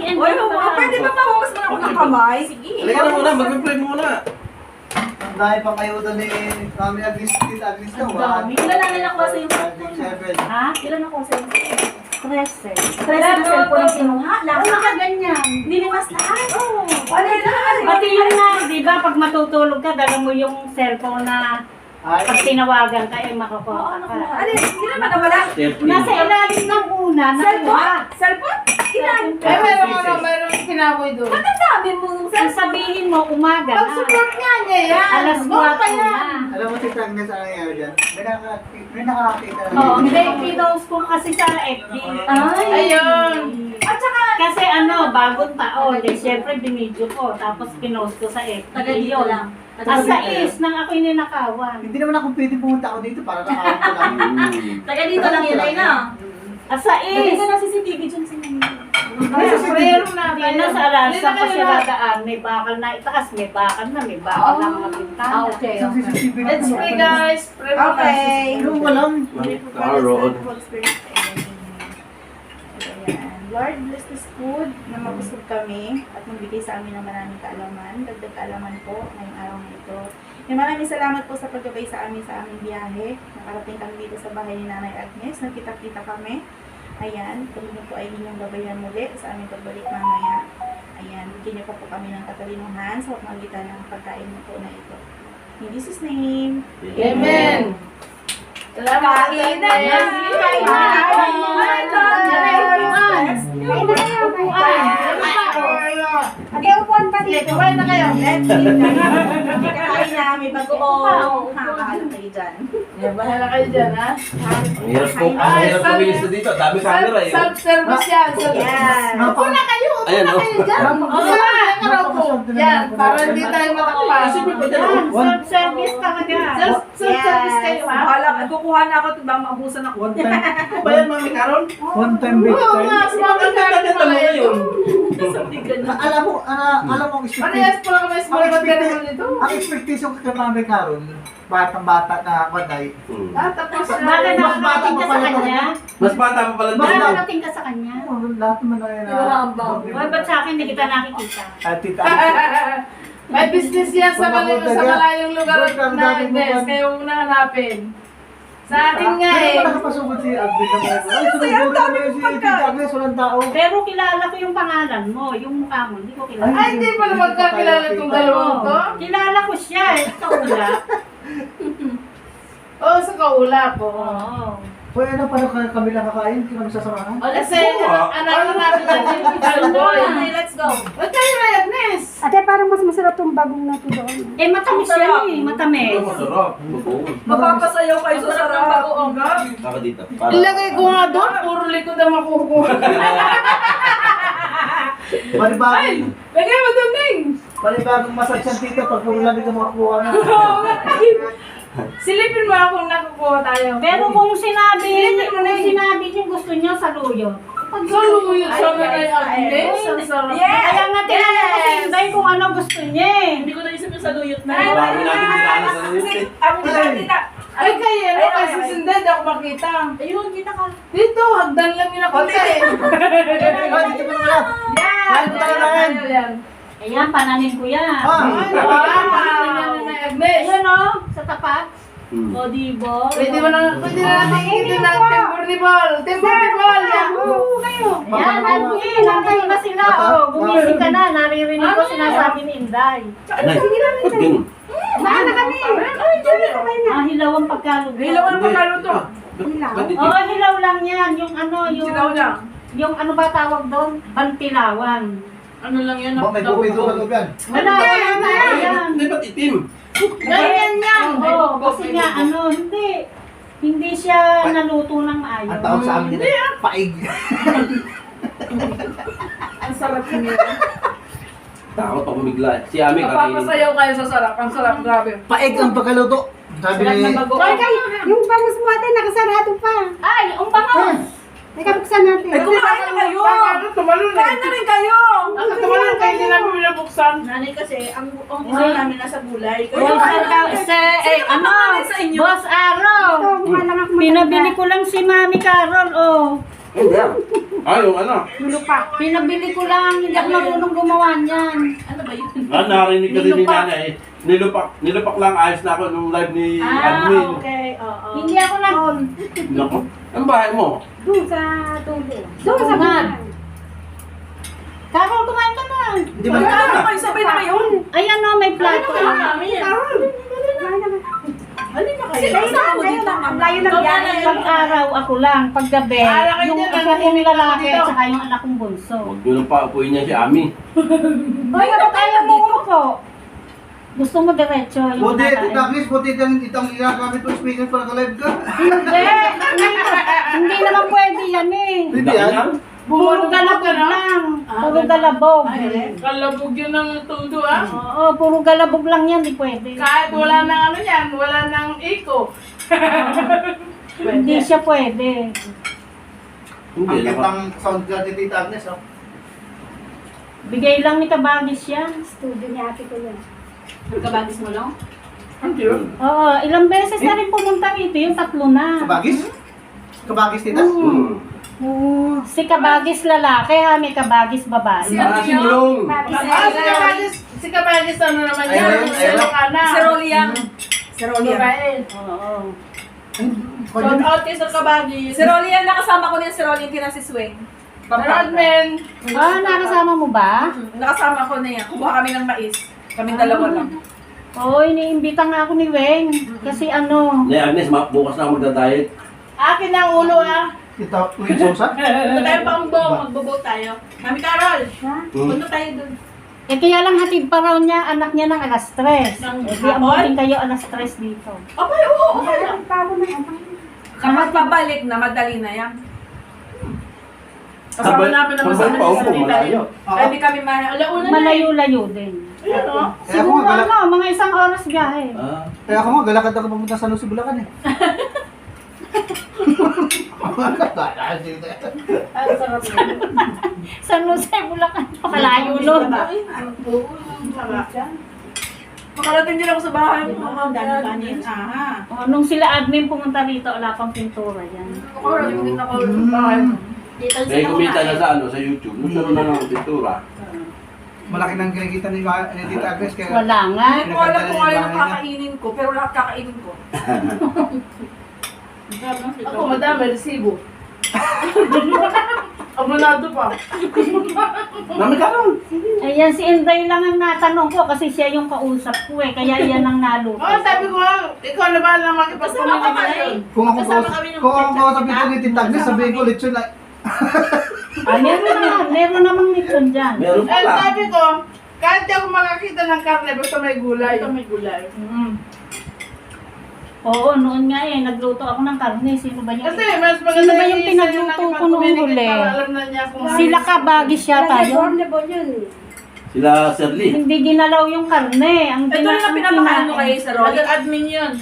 Oy, pwede ba mahugas mo na ako ng kamay? Sige. Halika na muna, mag-play muna. Ang dami pang kayo doon ni Mami Agnes, Tita Agnes na. Ang dami. Ilan na nakuha sa'yo? 7. Ha? Ilan nakuha sa'yo? 13. 13 na cellphone ang kinuha. Lahat ka ganyan. Nilimas lahat. Oo. Ano yun? Pati yun na, di ba, pag matutulog ka, dala mo yung cellphone na pag tinawagan ka, ay makakuha ka. Ano yun? Hindi naman nawala. Nasa ilalim ng una, nakuha. Cellphone? Ilan? Meron pinaboy doon. Ba't ang dami mo? Ang sabihin mo, umaga na. Pag-support nga niya yan. Alas 4 na. Alam mo, Tita Agnes, ano nangyari dyan? May nakakita na. Oo, hindi, pinost ko kasi sa FB. Ayun. At saka, Kasi ano, bagong taon, eh, syempre binidyo ko, tapos pinost ko sa FB. Taga dito Yun. lang. At sa is, nang ako'y ninakawan. Hindi naman ako pwede pumunta ako dito para nakakita ko lang. taga dito lang yun ay na. At sa is, na CCTV dyan sa mga. Prayer na hindi na sa arasa kasi radaan, may bakal na itaas, may bakal na, may bakal na mga bintana. Okay. Isang CCTV na Let's pray guys. Pray for Okay. Ano walang? Karod. Lord, bless this food na mabusog kami at magbigay sa amin ng maraming kaalaman. Dagdag kaalaman po ngayong araw na ito. Maraming salamat po sa paggabay sa amin sa aming biyahe. Nakarating kami dito sa bahay ni Nanay Agnes. Nagkita-kita kami. Ayan, kung po ay inyong gabayan muli sa aming pagbalik mamaya. Ayan, bigyan niyo po kami ng katalinuhan sa pamagitan ng pagkain mo po na ito. In Jesus' name. Amen. Salamat. Kain na na. Kain na. Upuan pa dito. Kumain na kayo. Kakain na, may bagoong. Nakakaalam kayo dyan. Bahala kayo dyan, ha? Ang hirap po. Ang hirap pumilis na dito. Dami camera eh. Self-service yan. Yan. Upo na kayo. Upo Ayan, na oh. kayo dyan. Oo nga, yan, para hindi tayo matakpan. Self-service talaga. Self-service kayo, ha? Alam, kukuha na ako ito bang maubusan ako. One time. Ano ba yan, Mami Karon? One time big Oo time. nga, sumabot ka rin Tanda mo pala ngayon. yun. Alam mo, alam mo ang Parehas expectation. pala kami small material nito. Ang expectation ko kay Mami Karon, batang-bata na maday. Ah, tapos Baka nakarating ka sa kanya. Mas bata pa pala Baka dito. nakarating ka sa kanya. Lahat naman na yun. Hoy, ba't sa akin hindi kita nakikita? Tita Agnes. may business yan sa malayong lugar Good, ang na dami mo Agnes, ba? kaya huwag na hanapin. Sa akin nga Kaya eh. pa nakapasugod si Agnes naman. Ay, sunod-sunod naman si Tita Agnes, walang tao. Pero kilala ko yung pangalan mo, yung mukha mo, hindi ko kilala. Ay, hindi pa naman kakilala itong dalawang to. Kilala ko siya eh, kaulap. Oo, sa kaulap. Oo. Hoy, ano paano kami lang kakain? Hindi kami sasamahan? Kasi, ano natin natin yung boy. Let's go. Ba't tayo na, Agnes? Ate, parang mas masarap tong bagong na to doon. Eh, matamis yan eh, matamis. Masarap. Bagoong. Mapapasayaw kayo sa sarap. bagoong. Saka dito. Para- Ilagay ko nga doon, puro likod ang makukuha. Panibagong, Lagay mo doon, Ning. panibagong massage yan tito pag puro lamig ang makukuha na. Silipin mo akong nakukuha tayo. Pero kung sinabi niyo gusto niyo sa luyo. Saluyot sa mga Agnes. Ang sarap. Kaya nga tinanong ko si Inday kung ano gusto niya eh. Hindi ko naisip yung saluyot na. Ang dami natin dinanas sa nito eh. Ang tita. Ay, kaya ano, kasi sinday, hindi ako makita. Ayun, kita ka. Dito, hagdan lang yung nakita eh. Ah, dito pa naman. Kain po tayo namin. Yan. Ayan, pananin ko yan. Ah, Agnes. Ayan o, sa tapat. Hmm. O, dibo. Pwede natin itin natin timburnibol. Timburnibol, yan. Ayan, nandun na sila. O, gumising ka na. Naririnig ko sinasabi ni Inday. Nay, ba't ganun? Maana kami. Ah, hilaw ang pagkaluto. Hilaw ang pagkaluto. Ba't ito? Oo, hilaw lang yan. Yung ano, Sinaw lang. yung ano ba tawag doon? Bantilawan. Ano lang yan? may bumay doon yan. Wala na yan. Hindi, ba't itim? Ganyan yan. Oo, kasi nga ano, hindi siya naluto ng ayos. Ang tawag sa amin nila, paig. Ang sarap niya. Takot ako bigla. Si Ami kakainin. Mapapasayaw kayo sa sarap. Ang sarap, grabe. Paig ang pagkaluto. Sabi Sarap ni... na bago. Hoy, kayo, yung bangus mo ate, nakasarado pa. Ay, ang bangus! Teka, buksan natin. Ay, kumain na kayo. Tumalun Kain na rin kayo. Tumalun kayo, hindi namin binabuksan. Nanay kasi, ang gusto namin nasa gulay. Boss Aro, Ito, mukha lang ako pinabili ko lang si Mami Carol, oh. Hindi ah. Yung ano? Nilupak. Pinabili ko lang, hindi ako marunong gumawa niyan. Ano ba yun? Narinig kasi ni Nilupak. nanay. Nilupak lang, ayos na ako nung live ni admin. Okay, oo. Hindi ako naroon. Naku, ang bahay mo? Doon sa tulo. Doon sa man. Carol, kumain ka na. Di ba? Ano kayo sabay na kayo? Ayan o, may plato. Halika kayo. Saan mo dito? Ang layo ng biyahe. Pag-araw ako lang, pag-gabi, yung isa kong lalaki at saka yung anak kong bunso. Huwag nyo lang paupuin niya si Ami. Hoy, kapag ayaw mo umupo. Gusto mo diretso yung Buti, nakain. Tita Agnes, buti itang ginagamit ko speaker para ka-live ka. Hindi naman pwede yan eh. Hindi yan. Puro galabog lang. Puro galabog. Kalabog yun ng tudo ah. Oo, puro galabog lang yan, di pwede. Kahit wala nang ano yan, wala nang eco. Hindi siya pwede. Hindi, Ang naka. kitang sound ka ni Tita Agnes, oh. Bigay lang ni Tabagis yan. Studio ni ate ko yan. Kabagis mo lang? Oo, ilang beses na rin pumunta rito, yung 3 na. Kabagis? Kabagis, Tita? Si Kabagis lalaki ha, may Kabagis babae. Si Mulong. Si Kabagis ano naman Ayun, yan, ayun. sa Ilocana. Si Roliang. Si Roliang. Babae. Oo. Shout out kay Sir Kabagis. Si Roliang, nakasama ko din si Roliang kina si Swing. Rodman. Ah, nakasama mo ba? Nakasama ko na yan. Kumuha kami ng mais. Kaming dalawa lang. Oo, iniimbita nga ako ni Weng. Kasi ano, Ni Agnes, bukas na ako magda-diet. Akin ang ulo ah. Tita Uy Sosa? Punta tayo pa ang bong. Magbo-boat tayo. Mami Carol, Hmm. punta tayo dun. eh kaya lang hatid pa raw niya, anak niya ng alas 3. Ng Eh di abutin kayo alas 3 dito. Okay, oo, okay lang. Kapag pabalik na, madali na yan. Kasama namin naman sa Sabay pa ako, malayo. Kaya hindi kami alauna na. Malayo-layo din. Ayun o. Kaya ako Siguro nga, ano, mga 1 oras biyahe. Ah. kaya ako nga, galakad ako pumunta sa Lucy Bulacan eh. Ang sarap yun. San Jose, Bulacan. Pakalayo nun. Makarating din ako sa bahay mo. Ang dami kanin. Aha. Oh, nung sila admin pumunta rito, wala pang pintura yan. Makarating din ako sa bahay mo. May kumita na sa sa YouTube. Nagkaroon na ng pintura. Malaki nang kinikita ni Tita Agnes kaya... Wala nga. Hindi ko alam kung ano yung kakainin ko, pero lahat kakainin ko. Ako madami, resibo. Abonado pa. Nami ka nun. Ayan, si Inday lang ang natanong ko kasi siya yung kausap ko eh. Kaya yan ang naluto. Oo, sabi ko, ikaw na ba lang makipagpamilya ngayon? Kung ako kausap ito ni Tita Agnes, sabihin ko, lechon na... Ah, meron namang nitson dyan. Meron Eh, pala. sabi ko, kahit di ako makakita ng karne, basta may gulay. May gulay. Oo, noon nga eh, nagluto ako ng karne. Sino ba yung... Kasi mas maganda Sino ba yung pinagluto ko nung huli? para alam na niya kung Sila Kabagis yata yun. Sila Sirly. Hindi ginalaw yung karne. Ang Ito na pinapakain mo kayo sa Rolly. Nag-admin yun.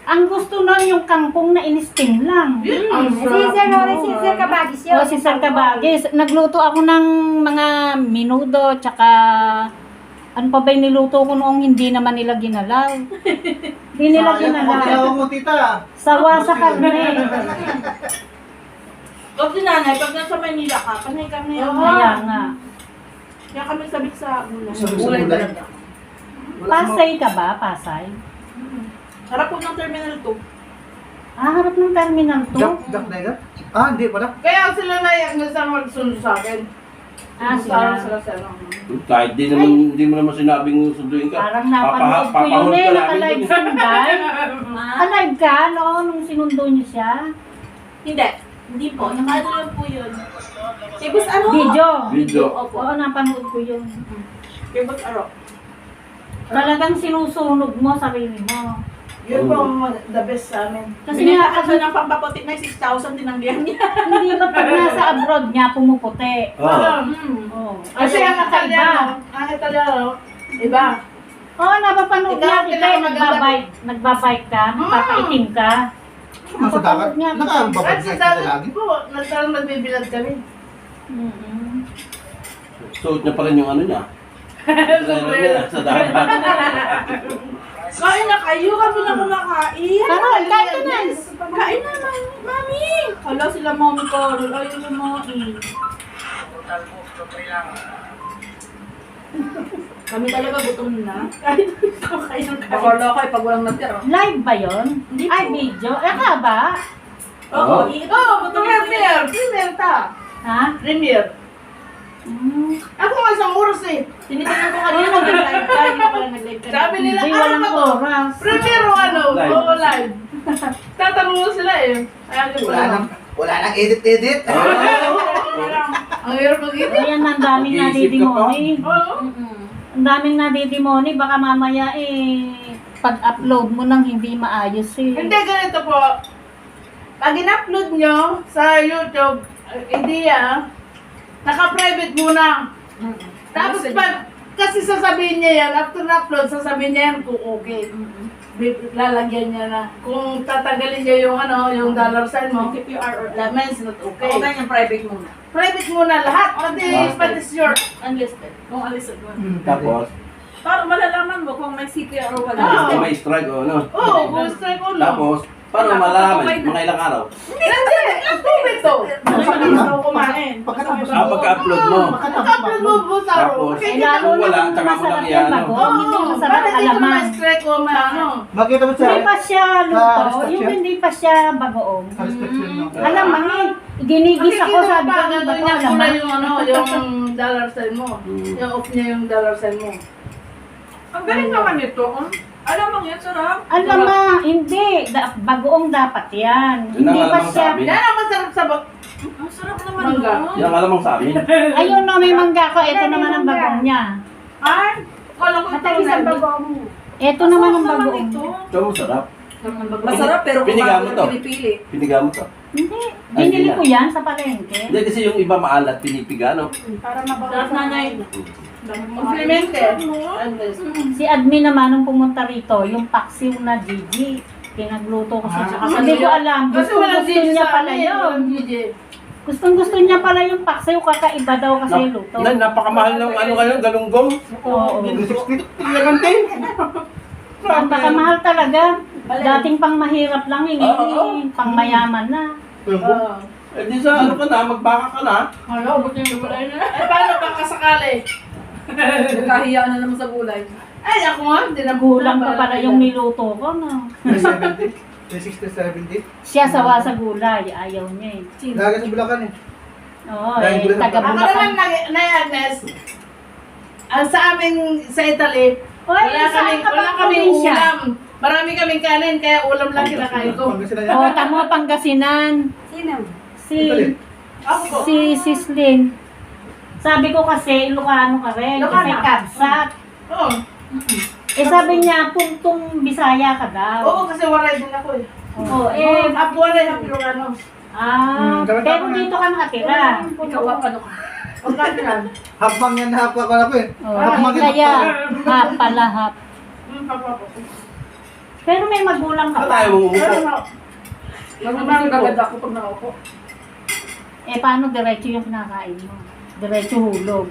Ang gusto nun yung kangkong na in-steam lang. Ang sarap. O, si Sir Kabagis. Nagluto ako ng mga minudo, tsaka ano pa ba yung niluto ko noong hindi naman nila ginalaw. Hindi nila ginalaw. Sayang mo, Tita. Sawa sa karne. Kasi nanay, pag nasa Manila ka, panay kami yung Kaya nga. Kaya kami sabik sa gulay. Sabik sa Gulay gulay. talaga. Pasay ka ba? Pasay? Harap po ng Terminal 2. Ah, harap ng Terminal 2? Jack Dagger? Ah, hindi pala. Kaya sila naiyak na sa magsundo sa akin. Ah, Parang sila. sila. Kahit hindi mo naman sinabing sunduin ka. Parang napanood ko yun eh. Naka-live ka, Day. Naka-live ka, no? Nung sinundo niyo siya. Hindi. Hindi po. Nakaano lang po yun. Kibus ano? Video. Opo. Oo, napanood ko yun. Kibus aro. Talagang sinusunog mo sarili mo. Yun po ang the best sa amin. Kasi Kasi nga, nga, ng pampaputi na 6,000 tinanggihan niya. Hindi ba pag nasa abroad niya, pumuputi? Ah. Oo. Kasi ang Italiano, iba. Oo, napapanood Ikaw, niya kita. pinakamaganda. Nagbabike ka, papaitim ka. Nasa dagat. Niya. Nakababad At niya sa kita dati lagi. po, nagtarang nagbibilad kami. Suot niya pa rin yung ano niya. Sa dagat. Kain na kayo, kami na kumakain. Karon, kain ka na. Kain na, mami. Hala sila mami ko, ayaw na mami. Kami talaga gutom na. Kahit kain ng kain. Bakala ko pag walang natira. Live ba yun? Ay, video. Ka ba? Oo, Premier ta. Ha? Premier. Ako nga isang oras eh. tinitingnan ko kanina nag-live ka, hindi pala nag-live ka. Sabi nila, Hindi, ano walang ba to? oras. Premier o ano? Live. Oo, live. Tatanong mo sila eh. Ayaw ko Wala nang edit-edit. Ang hirap mag-edit. Ayan, ang daming Mag-iisip ka nadidimoni. Oo. Ang daming nadidimoni. Baka mamaya pag-upload mo nang hindi maayos eh. Hindi, ganito po. Pag in-upload nyo sa YouTube, idea, naka-private muna. Tapos pag, kasi sasabihin niya yan, after na-upload, sasabihin niya yan kung okay. Lalagyan niya na. Kung tatagalin niya yung ano, yung dollar sign mo, CPR or that means not okay. Okay na yung private muna. Private muna lahat, pati your unlisted. Kung unlisted mo. Tapos, Para malalaman mo kung may CPR o wala. Ah. may strike o ano. oh, kung strike ulo. Tapos, paano malalaman? Mga ilang araw? Hindi, ang tubig to. Mabilis daw kumain. Pagka-upload mo. Pagka-upload mo po sa Tapos, Eh, lalo kung wala, na kung tsaka mo lang masarap yan. yan, ano. bago. Oo, Hindi masarap bakit dito alaman. naman strike o ano? Makita mo sa... Hindi pa siya luto, Ah, yung hindi pa siya bagoong. Sa restriction mo. Alam mo, ginigis ako, sabi ko, ano ano ba to, niya alam kulay mo? yung ano, yung dollar sign mo. Mm. Yung off niya yung dollar sign mo. Ang galing naman nito. Alam mo yan, sarap. Alam mo, hindi, bagoong dapat yan. Yun ang Hindi pa alamang siya, sabi. Yan ang masarap sa bak. Ang sarap naman Mangga. nun. Yan ang alamang sa amin. ayun no, may mangga ko, ito naman ang bagoong niya. Ay, wala ko ito. Matamis ang bagoong. Ito naman ang bagoong. Ito mo sarap. Masarap pero kung Piniga mo bago to. na pinipili. Piniga mo to. Hindi, binili ko yan sa palengke. Hindi kasi yung iba maalat, pinipiga, no? Para mabawas nanay. Compliment eh. Si admin naman nung pumunta rito, yung paksiw na Gigi, pinagluto ko siya. Hindi ko alam, Kasi gusto walang Gigi niya sa pala amin. yun. Walang Gigi. Gustong-gusto niya pala yung paksiw, kakaiba daw kasi luto. Napakamahal ng ano ngayon, galunggong. Oo. 360. Ang mahal talaga. Dating pang mahirap lang, Oo. hindi pang mayaman na. Oo. Eh di sa ano ka na, magbaka ka na. Hala, buti yung gulay na. Eh, paano pa kasakali? Nagkahiya na naman sa gulay. Ay, ako nga, hindi na Kulang pa pala yung niluto ko, no? 370. 360, 70. Siya sawa sa gulay, ayaw niya eh. Lagi sa Bulacan eh. Oo, Dahil eh, Bulacan. taga Ako naman, Bulacan. na Agnes, ang sa amin sa Italy, Oy, wala saan ka bang kaming probinsya? ulam. Marami kaming kanin, kaya ulam lang kinakain ko. Pangasinan yan. Oo, tamo Pangasinan. Sino? Ako po. Si Sislin. Sabi ko kasi, Ilocano ka rin, Ilocano. kasi kabsat. Oo. Eh sabi niya, puntong Bisaya ka daw. Oo, kasi waray din ako eh. Oo, eh, Apuan na yung Pilorano. pero dito ka nakatira. Ikaw ano ka? Pagkat yan. Hapang yan na hapang ako eh. Oh, Hapang yan. kaya, palahap. Papa ko. Pero may magulang ka Ano pa. tayo umuupo? Nagmamang agad ako pag nakaupo. Eh, paano diretso yung kinakain mo? Diretso hulog.